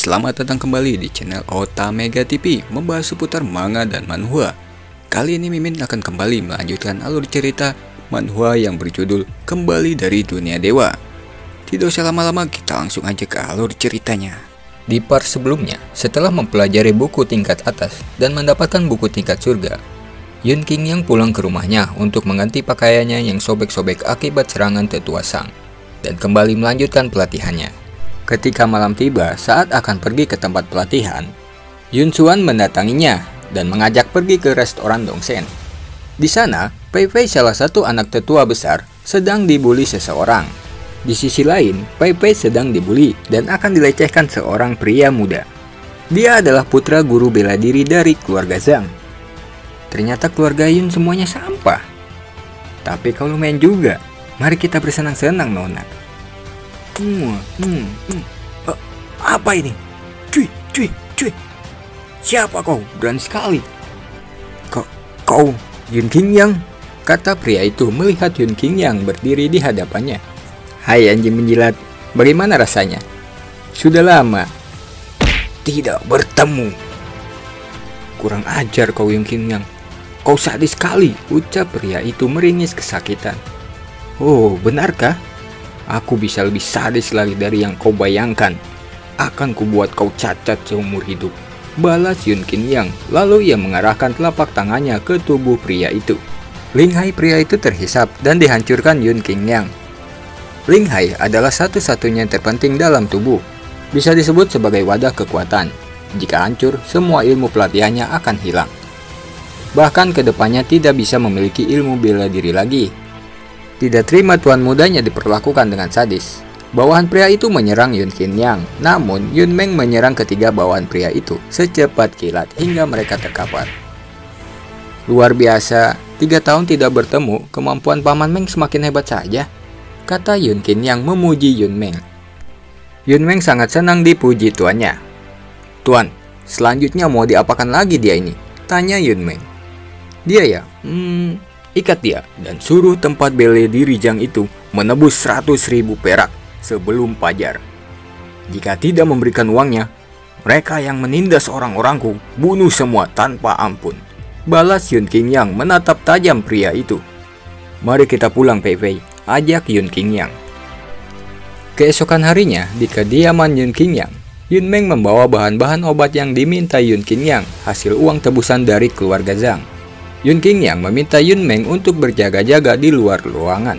selamat datang kembali di channel Otamega TV, membahas seputar manga dan manhwa. Kali ini Mimin akan kembali melanjutkan alur cerita manhwa yang berjudul Kembali dari Dunia Dewa. Tidak usah lama-lama, kita langsung aja ke alur ceritanya. Di part sebelumnya, setelah mempelajari buku tingkat atas dan mendapatkan buku tingkat surga, Yun Qingyang pulang ke rumahnya untuk mengganti pakaiannya yang sobek-sobek akibat serangan tetua Sang, dan kembali melanjutkan pelatihannya. Ketika malam tiba saat akan pergi ke tempat pelatihan, Yun Xuan mendatanginya dan mengajak pergi ke restoran Dongsen. Di sana, Pei Pei, salah satu anak tetua besar, sedang dibully seseorang. Di sisi lain, Pei Pei sedang dibully dan akan dilecehkan seorang pria muda. Dia adalah putra guru bela diri dari keluarga Zhang. Ternyata keluarga Yun semuanya sampah. Tapi kalau main juga, mari kita bersenang-senang, Nona. Apa ini? Cuy. Siapa kau? Berani sekali. Kau Yun Qingyang? Kata pria itu melihat Yun Qingyang berdiri di hadapannya. Hai anjing menjilat, bagaimana rasanya? Sudah lama tidak bertemu. Kurang ajar kau Yun Qingyang. Kau sadis sekali, ucap pria itu meringis kesakitan. Oh, benarkah? Aku bisa lebih sadis lagi dari yang kau bayangkan. Akan kubuat kau cacat seumur hidup, balas Yun Qingyang. Lalu ia mengarahkan telapak tangannya ke tubuh pria itu. Linghai pria itu terhisap dan dihancurkan Yun Qingyang. Linghai adalah satu-satunya yang terpenting dalam tubuh. Bisa disebut sebagai wadah kekuatan. Jika hancur, semua ilmu pelatihannya akan hilang. Bahkan kedepannya tidak bisa memiliki ilmu bela diri lagi. Tidak terima tuan mudanya diperlakukan dengan sadis, bawahan pria itu menyerang Yun Qingyang. Namun Yun Meng menyerang ketiga bawahan pria itu secepat kilat hingga mereka terkapar. Luar biasa, 3 tahun tidak bertemu, kemampuan Paman Meng semakin hebat saja, kata Yun Qingyang memuji Yun Meng. Yun Meng sangat senang dipuji tuannya. Tuan, selanjutnya mau diapakan lagi dia ini? Tanya Yun Meng. Dia ya, ikat dia dan suruh tempat bela diri Zhang itu menebus 100.000 perak sebelum fajar. Jika tidak memberikan uangnya, mereka yang menindas orang-orangku bunuh semua tanpa ampun, balas Yun Qingyang menatap tajam pria itu. Mari kita pulang Pei Pei, ajak Yun Qingyang. Keesokan harinya di kediaman Yun Qingyang, Yun Meng membawa bahan-bahan obat yang diminta Yun Qingyang hasil uang tebusan dari keluarga Zhang. Yun Qingyang meminta Yun Meng untuk berjaga-jaga di luar ruangan.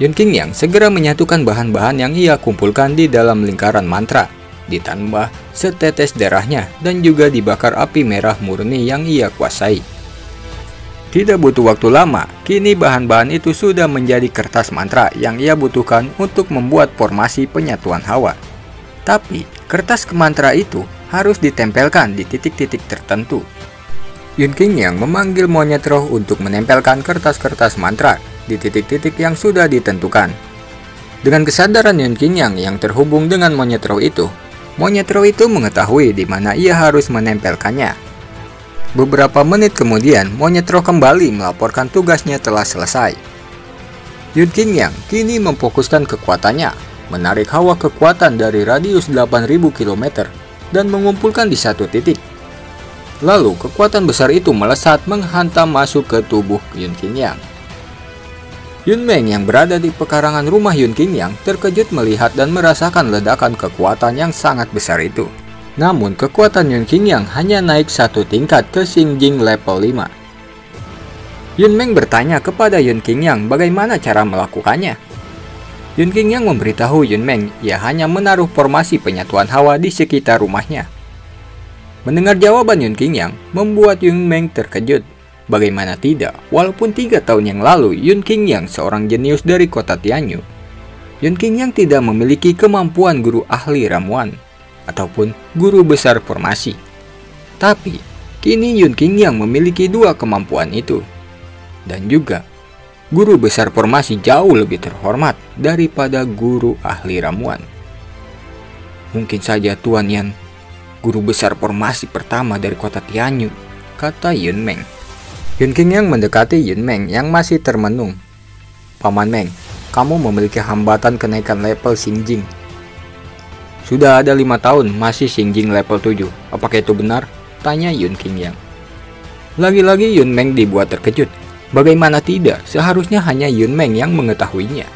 Yun Qingyang segera menyatukan bahan-bahan yang ia kumpulkan di dalam lingkaran mantra, ditambah setetes darahnya dan juga dibakar api merah murni yang ia kuasai. Tidak butuh waktu lama, kini bahan-bahan itu sudah menjadi kertas mantra yang ia butuhkan untuk membuat formasi penyatuan hawa. Tapi, kertas mantra itu harus ditempelkan di titik-titik tertentu. Yun Qingyang memanggil monyet roh untuk menempelkan kertas-kertas mantra di titik-titik yang sudah ditentukan. Dengan kesadaran Yun Qingyang yang terhubung dengan monyet roh itu mengetahui di mana ia harus menempelkannya. Beberapa menit kemudian, monyet roh kembali melaporkan tugasnya telah selesai. Yun Qingyang kini memfokuskan kekuatannya, menarik hawa kekuatan dari radius 8.000 km dan mengumpulkan di satu titik. Lalu kekuatan besar itu melesat menghantam masuk ke tubuh Yun Qingyang. Yun Meng yang berada di pekarangan rumah Yun Qingyang terkejut melihat dan merasakan ledakan kekuatan yang sangat besar itu. Namun kekuatan Yun Qingyang hanya naik satu tingkat ke Xingjing level 5. Yun Meng bertanya kepada Yun Qingyang bagaimana cara melakukannya. Yun Qingyang memberitahu Yun Meng ia hanya menaruh formasi penyatuan hawa di sekitar rumahnya. Mendengar jawaban Yun Qingyang membuat Yun Meng terkejut. Bagaimana tidak, walaupun 3 tahun yang lalu Yun Qingyang seorang jenius dari kota Tianyu, Yun Qingyang tidak memiliki kemampuan guru ahli ramuan ataupun guru besar formasi. Tapi, kini Yun Qingyang memiliki 2 kemampuan itu. Dan juga, guru besar formasi jauh lebih terhormat daripada guru ahli ramuan. Mungkin saja Tuan Yan guru besar formasi pertama dari kota Tianyu, kata Yun Meng. Yun Qingyang mendekati Yun Meng yang masih termenung. Paman Meng, kamu memiliki hambatan kenaikan level Xingjing. Sudah ada 5 tahun masih Xingjing level 7. Apakah itu benar? Tanya Yun Qingyang. Lagi-lagi Yun Meng dibuat terkejut. Bagaimana tidak, seharusnya hanya Yun Meng yang mengetahuinya.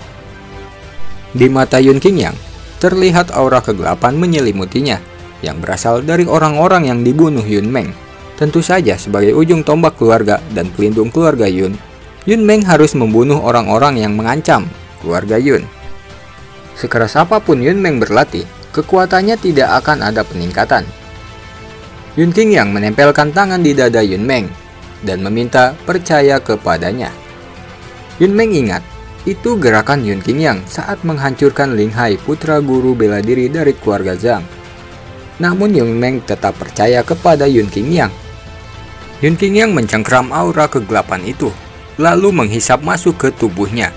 Di mata Yun Qingyang, terlihat aura kegelapan menyelimutinya, yang berasal dari orang-orang yang dibunuh Yun Meng. Tentu saja sebagai ujung tombak keluarga dan pelindung keluarga Yun, Yun Meng harus membunuh orang-orang yang mengancam keluarga Yun. Sekeras apapun Yun Meng berlatih, kekuatannya tidak akan ada peningkatan. Yun Qingyang menempelkan tangan di dada Yun Meng dan meminta percaya kepadanya. Yun Meng ingat, itu gerakan Yun Qingyang saat menghancurkan Ling Hai, putra guru bela diri dari keluarga Zhang. Namun Yun Meng tetap percaya kepada Yun Qingyang. Yun Qingyang mencengkram aura kegelapan itu, lalu menghisap masuk ke tubuhnya.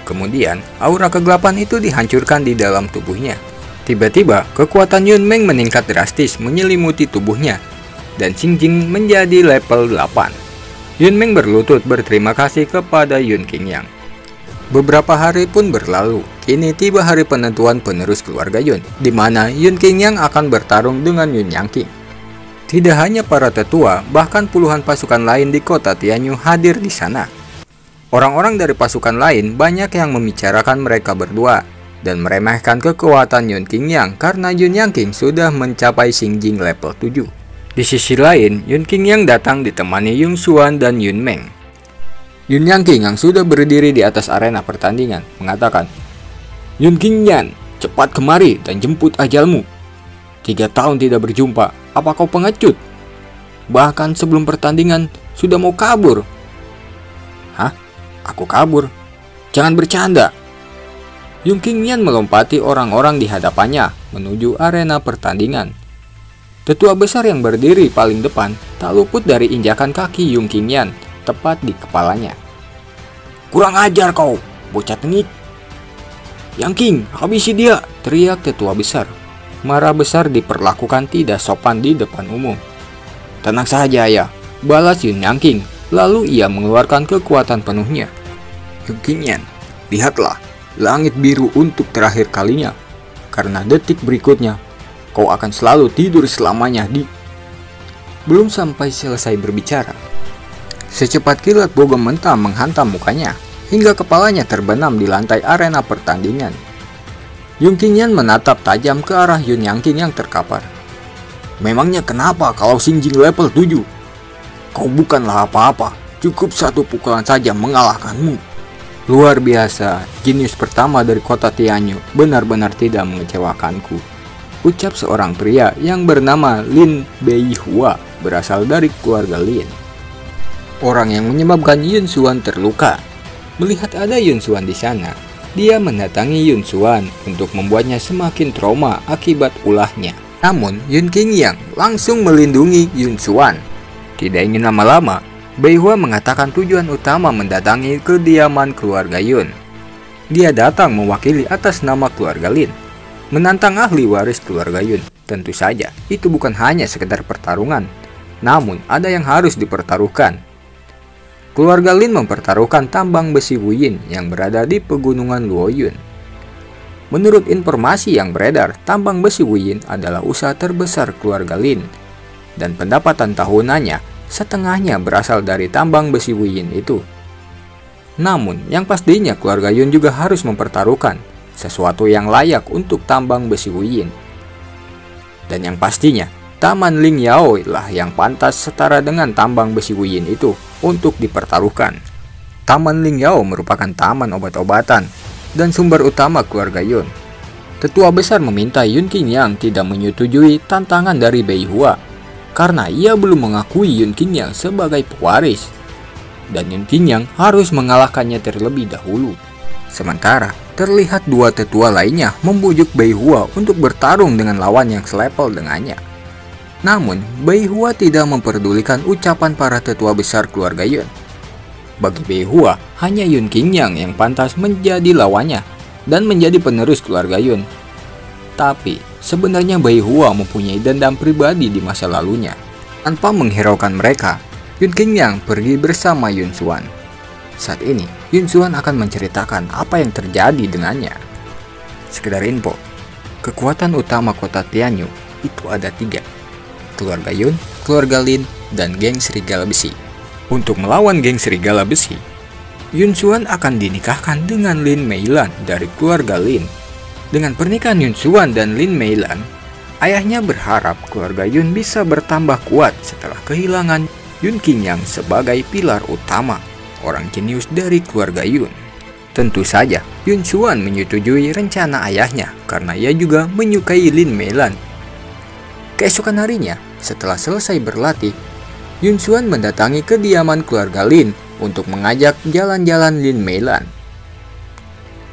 Kemudian, aura kegelapan itu dihancurkan di dalam tubuhnya. Tiba-tiba, kekuatan Yun Meng meningkat drastis menyelimuti tubuhnya, dan Xingjing menjadi level 8. Yun Meng berlutut berterima kasih kepada Yun Qingyang. Beberapa hari pun berlalu. Kini tiba hari penentuan penerus keluarga Yun, di mana Yun Qingyang akan bertarung dengan Yun Yangqing. Tidak hanya para tetua, bahkan puluhan pasukan lain di kota Tianyu hadir di sana. Orang-orang dari pasukan lain banyak yang membicarakan mereka berdua dan meremehkan kekuatan Yun Qingyang karena Yun Yangqing sudah mencapai Xingjing level 7. Di sisi lain, Yun Qingyang datang ditemani Yung Xuan dan Yun Meng. Yun Yangqing yang sudah berdiri di atas arena pertandingan mengatakan, "Yun Qingyang, cepat kemari dan jemput ajalmu. 3 tahun tidak berjumpa, apa kau pengecut? Bahkan sebelum pertandingan sudah mau kabur." "Hah? Aku kabur? Jangan bercanda." Yung Qingyang melompati orang-orang di hadapannya menuju arena pertandingan. Tetua besar yang berdiri paling depan tak luput dari injakan kaki Yung Qingyang tepat di kepalanya. "Kurang ajar kau, bocah tengik. Yangqing, habisi dia!" teriak tetua besar. Marah besar diperlakukan tidak sopan di depan umum. "Tenang saja ya," balas Yun Yangqing. Lalu ia mengeluarkan kekuatan penuhnya. "Yung Qingyang, lihatlah langit biru untuk terakhir kalinya. Karena detik berikutnya, kau akan selalu tidur selamanya di..." Belum sampai selesai berbicara, secepat kilat bogem mentah menghantam mukanya, hingga kepalanya terbenam di lantai arena pertandingan. Yung Qingyang menatap tajam ke arah Yun Yangqing yang terkapar. "Memangnya kenapa kalau Xingjing level 7? Kau bukanlah apa-apa, cukup satu pukulan saja mengalahkanmu." "Luar biasa, jenius pertama dari kota Tianyu benar-benar tidak mengecewakanku," ucap seorang pria yang bernama Lin Beihua, berasal dari keluarga Lin. Orang yang menyebabkan Yun Xuan terluka. Melihat ada Yun Xuan di sana, dia mendatangi Yun Xuan untuk membuatnya semakin trauma akibat ulahnya. Namun, Yun Qingyang langsung melindungi Yun Xuan. Tidak ingin lama-lama, Beihua mengatakan tujuan utama mendatangi kediaman keluarga Yun. Dia datang mewakili atas nama keluarga Lin, menantang ahli waris keluarga Yun. Tentu saja, itu bukan hanya sekedar pertarungan, namun ada yang harus dipertaruhkan. Keluarga Lin mempertaruhkan tambang besi Wuyin yang berada di pegunungan Luoyun. Menurut informasi yang beredar, tambang besi Wuyin adalah usaha terbesar keluarga Lin, dan pendapatan tahunannya setengahnya berasal dari tambang besi Wuyin itu. Namun, yang pastinya keluarga Yun juga harus mempertaruhkan sesuatu yang layak untuk tambang besi Wuyin. Dan yang pastinya, Taman Ling Yao lah yang pantas setara dengan tambang besi Wuyin itu untuk dipertaruhkan. Taman Ling Yao merupakan taman obat-obatan dan sumber utama keluarga Yun. Tetua besar meminta Yun Qingyang tidak menyetujui tantangan dari Beihua karena ia belum mengakui Yun Qingyang sebagai pewaris, dan Yun Qingyang harus mengalahkannya terlebih dahulu. Sementara terlihat dua tetua lainnya membujuk Beihua untuk bertarung dengan lawan yang selevel dengannya. Namun, Beihua tidak memperdulikan ucapan para tetua besar keluarga Yun. Bagi Beihua, hanya Yun Qingyang yang pantas menjadi lawannya dan menjadi penerus keluarga Yun. Tapi, sebenarnya Beihua mempunyai dendam pribadi di masa lalunya. Tanpa menghiraukan mereka, Yun Qingyang pergi bersama Yun Xuan. Saat ini, Yun Xuan akan menceritakan apa yang terjadi dengannya. Sekedar info, Kekuatan utama kota Tianyu itu ada 3. Keluarga Yun, keluarga Lin, dan geng Serigala Besi. Untuk melawan geng Serigala Besi, Yun Xuan akan dinikahkan dengan Lin Meilan dari keluarga Lin. Dengan pernikahan Yun Xuan dan Lin Meilan, ayahnya berharap keluarga Yun bisa bertambah kuat setelah kehilangan Yun Qingyang sebagai pilar utama, orang jenius dari keluarga Yun. Tentu saja, Yun Xuan menyetujui rencana ayahnya karena ia juga menyukai Lin Meilan. Keesokan harinya, setelah selesai berlatih, Yun Xuan mendatangi kediaman keluarga Lin untuk mengajak jalan-jalan Lin Meilan.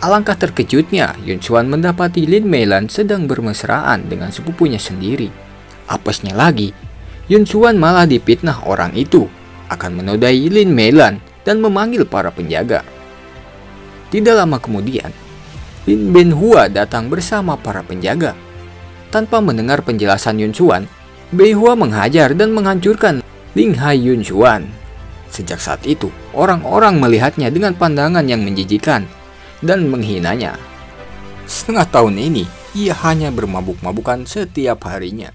Alangkah terkejutnya, Yun Xuan mendapati Lin Meilan sedang bermesraan dengan sepupunya sendiri. Apesnya lagi, Yun Xuan malah dipitnah orang itu akan menodai Lin Meilan dan memanggil para penjaga. Tidak lama kemudian, Lin Benhua datang bersama para penjaga. Tanpa mendengar penjelasan Yun Xuan, Beihua menghajar dan menghancurkan Ling Hai Yun Xuan. Sejak saat itu, orang-orang melihatnya dengan pandangan yang menjijikan dan menghinanya. Setengah tahun ini, ia hanya bermabuk-mabukan setiap harinya.